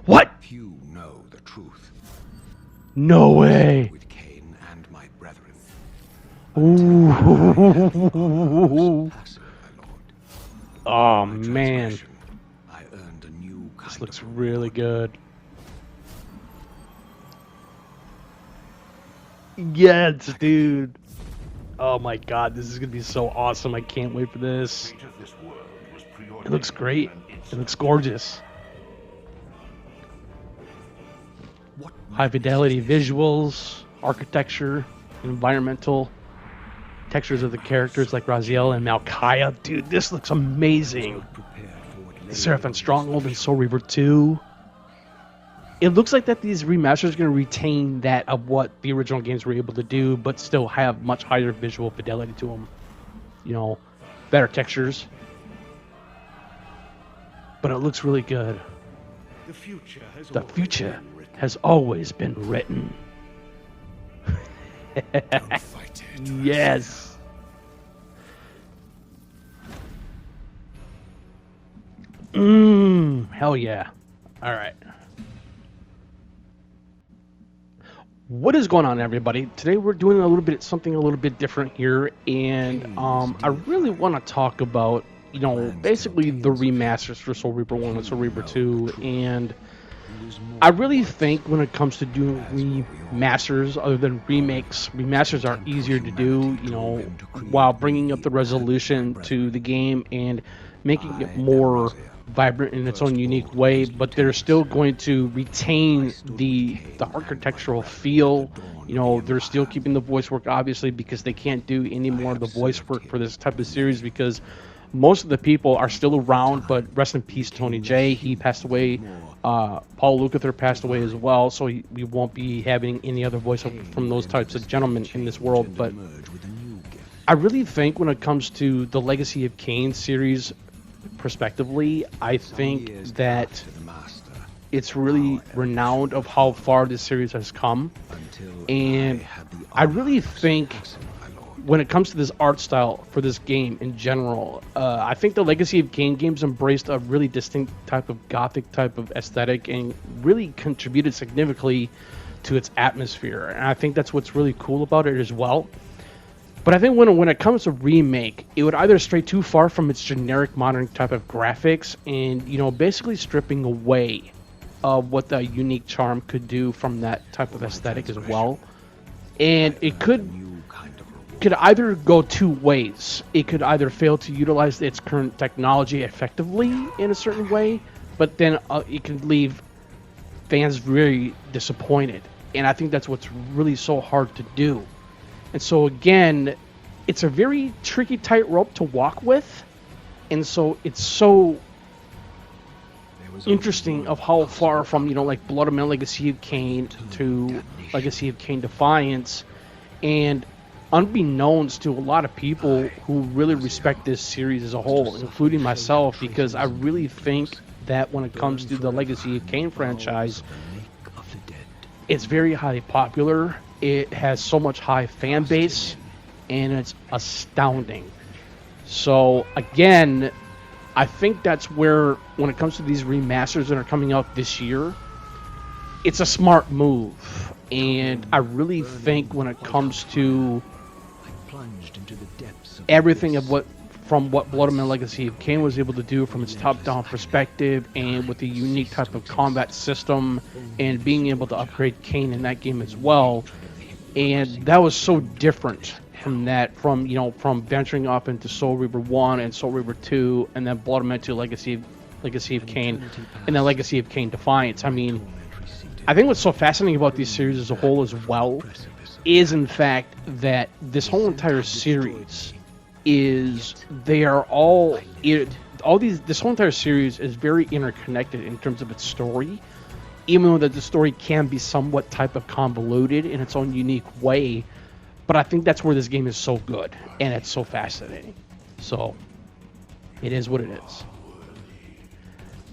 What? Few know the truth. No way. With Cain and my brethren. Ooh. Passive, my lord. Oh My man, transgression, I earned a new kind this looks of really good. Yes, dude. Oh my god, this is gonna be so awesome. I can't wait for this. It looks great. It looks gorgeous. What High fidelity visuals, architecture, environmental textures of the characters like Raziel and Malkaya. Dude, this looks amazing. The Seraphim Stronghold and Soul Reaver 2. It looks like that these remasters are going to retain that of what the original games were able to do, but still have much higher visual fidelity to them. You know, better textures. But it looks really good. The future has always been written. Don't fight it. Yes. Hell yeah. All right. What is going on, everybody? Today we're doing something a little bit different here, and I really want to talk about, basically the remasters for Soul Reaper 1 and Soul Reaper 2, and I really think when it comes to doing remasters, other than remakes, remasters are easier to do, while bringing up the resolution to the game and making it more vibrant in its own unique way, but they're still going to retain the architectural feel. They're still keeping the voice work, obviously, because they can't do any more of the voice work for this type of series because most of the people are still around, but rest in peace Tony J. He passed away. Paul Lukather passed away as well, so we won't be having any other voiceover from those types of gentlemen in this world. But I really think when it comes to the Legacy of Kain series, prospectively, I think that it's really renowned of how far this series has come, and I really think when it comes to this art style for this game in general, I think the Legacy of Kain games embraced a really distinct type of gothic type of aesthetic and really contributed significantly to its atmosphere, and I think that's what's really cool about it as well. But I think when it comes to remake, it would either stray too far from its generic modern type of graphics and, basically stripping away what the unique charm could do from that type of aesthetic as well. And it could either go two ways. It could either fail to utilize its current technology effectively in a certain way, but then it can leave fans very disappointed. And I think that's what's really so hard to do. And so again, it's a very tricky tightrope to walk with, and so it's so interesting of how far from like Blood and Metal Legacy of Kain to Legacy of Kain Defiance, and unbeknownst to a lot of people who really respect this series as a whole, including myself, because I really think that when it comes to the Legacy of Kain franchise, it's very highly popular. It has so much high fan base, and it's astounding. So again, I think that's where, when it comes to these remasters that are coming out this year, it's a smart move. And I really think when it comes to everything of what Blood and Metal Legacy of Kain was able to do from its top-down perspective, and with the unique type of combat system, and being able to upgrade Kain in that game as well. And that was so different from venturing off into Soul Reaver 1 and Soul Reaver 2, and then Blood and Metal Legacy of Kain, and then Legacy of Kain Defiance. I mean, I think what's so fascinating about these series as a whole as well is, in fact, that this whole entire series this whole entire series is very interconnected in terms of its story, even though that the story can be somewhat type of convoluted in its own unique way. But I think that's where this game is so good, and it's so fascinating. So, it is what it is.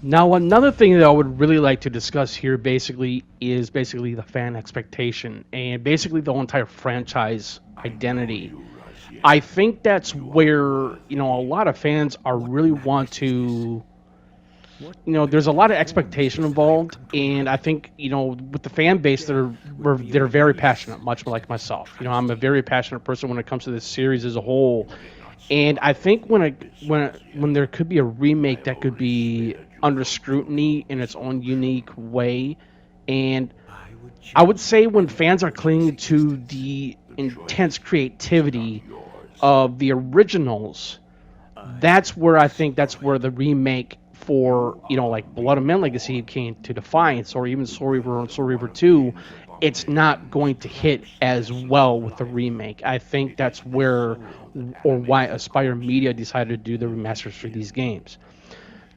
Now, another thing that I would really like to discuss here is the fan expectation, and basically the whole entire franchise identity. I think that's where, a lot of fans are really want to there's a lot of expectation involved, and I think, with the fan base, they're very passionate, much like myself. I'm a very passionate person when it comes to this series as a whole, and I think when there could be a remake that could be under scrutiny in its own unique way, and I would say when fans are clinging to the intense creativity of the originals, that's where the remake for like Blood and Men Legacy came to defiance, or even Soul Reaver and Soul Reaver 2. It's not going to hit as well with the remake. I think that's where, or why Aspire Media decided to do the remasters for these games.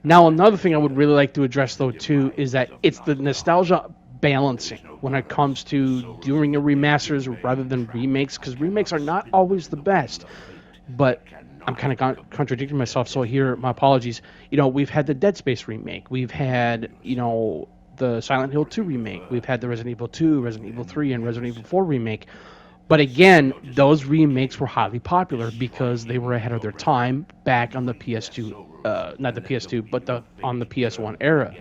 Now, another thing I would really like to address, though, too, is that it's the nostalgia balancing when it comes to doing a remasters rather than remakes, because remakes are not always the best. But I'm kind of contradicting myself, so here, my apologies. We've had the Dead Space remake. We've had, the Silent Hill 2 remake. We've had the Resident Evil 2, Resident Evil 3, and Resident Evil 4 remake. But again, those remakes were highly popular because they were ahead of their time back on the PS2, not the PS2, but on the PS1 era.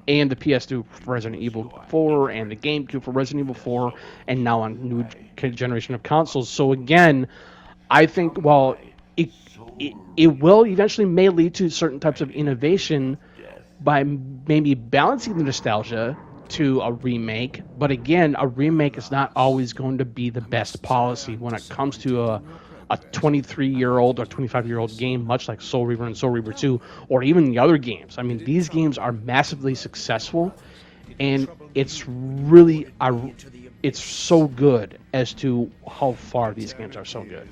And the PS2 for Resident Evil 4, and the GameCube for Resident Evil 4, and now on new generation of consoles. So again, I think while it will eventually may lead to certain types of innovation by maybe balancing the nostalgia to a remake, but again, a remake is not always going to be the best policy when it comes to a 23-year-old or 25-year-old game, much like Soul Reaver and Soul Reaver 2, or even the other games. I mean, these games are massively successful, and it's really it's so good as to how far these games are so good.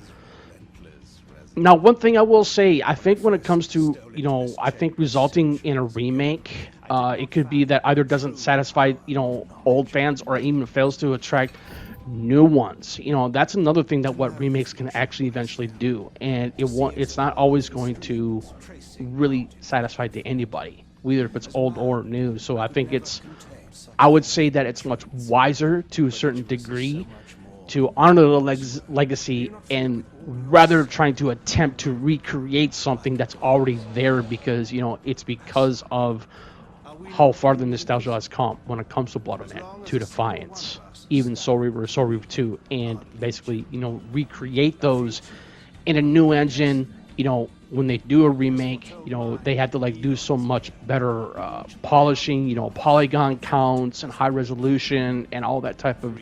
Now, one thing I will say, I think when it comes to, I think resulting in a remake, it could be that either doesn't satisfy, old fans, or even fails to attract new ones. That's another thing that what remakes can actually eventually do. And it's not always going to really satisfy to anybody, whether if it's old or new. So I would say that it's much wiser to a certain degree to honor the legacy, and rather trying to attempt to recreate something that's already there, because it's because of how far the nostalgia has come when it comes to Blood and Men, to Defiance, even Soul Reaver 2, and basically recreate those in a new engine. When they do a remake, they had to do so much better polishing, polygon counts and high resolution and all that type of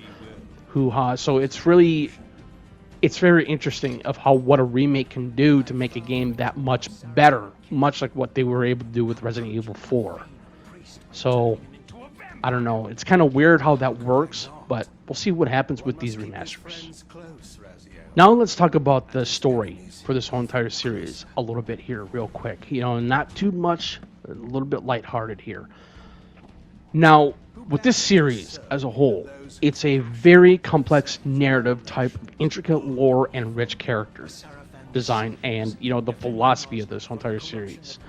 hoo-ha. So it's very interesting of what a remake can do to make a game that much better, much like what they were able to do with Resident Evil 4. So I don't know, it's kind of weird how that works, but we'll see what happens with these remasters. Now let's talk about the story for this whole entire series a little bit here real quick. Not too much, a little bit lighthearted here. Now, with this series as a whole, it's a very complex narrative type of intricate lore and rich character design, and the philosophy of this whole entire series.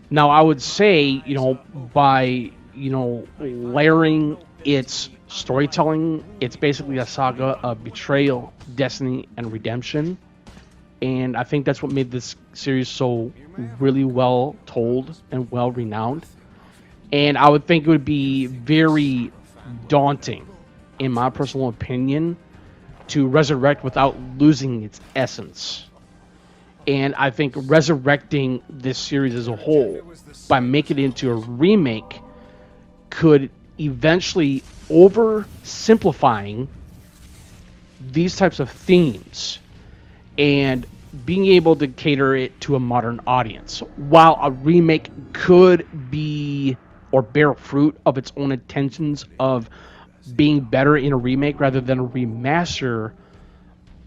Now, I would say, by layering its storytelling, it's basically a saga of betrayal, destiny, and redemption. And I think that's what made this series so really well told and well renowned. And I would think it would be very daunting, in my personal opinion, to resurrect without losing its essence. And I think resurrecting this series as a whole by making it into a remake could eventually oversimplifying these types of themes and being able to cater it to a modern audience. While a remake could be or bear fruit of its own intentions of being better in a remake rather than a remaster,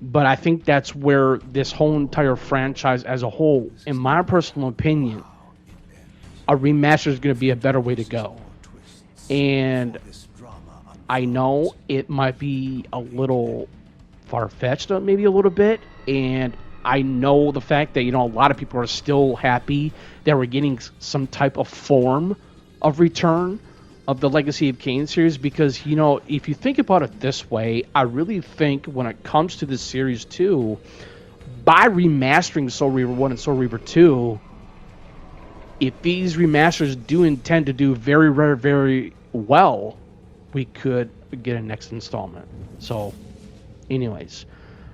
but I think that's where this whole entire franchise as a whole, in my personal opinion, a remaster is going to be a better way to go. And I know it might be a little far-fetched, maybe a little bit, and I know the fact that, a lot of people are still happy that we're getting some type of form of return of the Legacy of Kain series, because, if you think about it this way, I really think when it comes to this series too, by remastering Soul Reaver 1 and Soul Reaver 2, if these remasters do intend to do very, very, very well, we could get a next installment. So, anyways.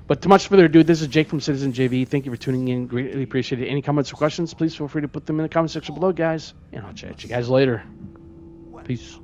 But too much further ado, this is Jake from Citizen JV. Thank you for tuning in. Greatly appreciate it. Any comments or questions, please feel free to put them in the comment section below, guys. And I'll chat you guys later. Peace.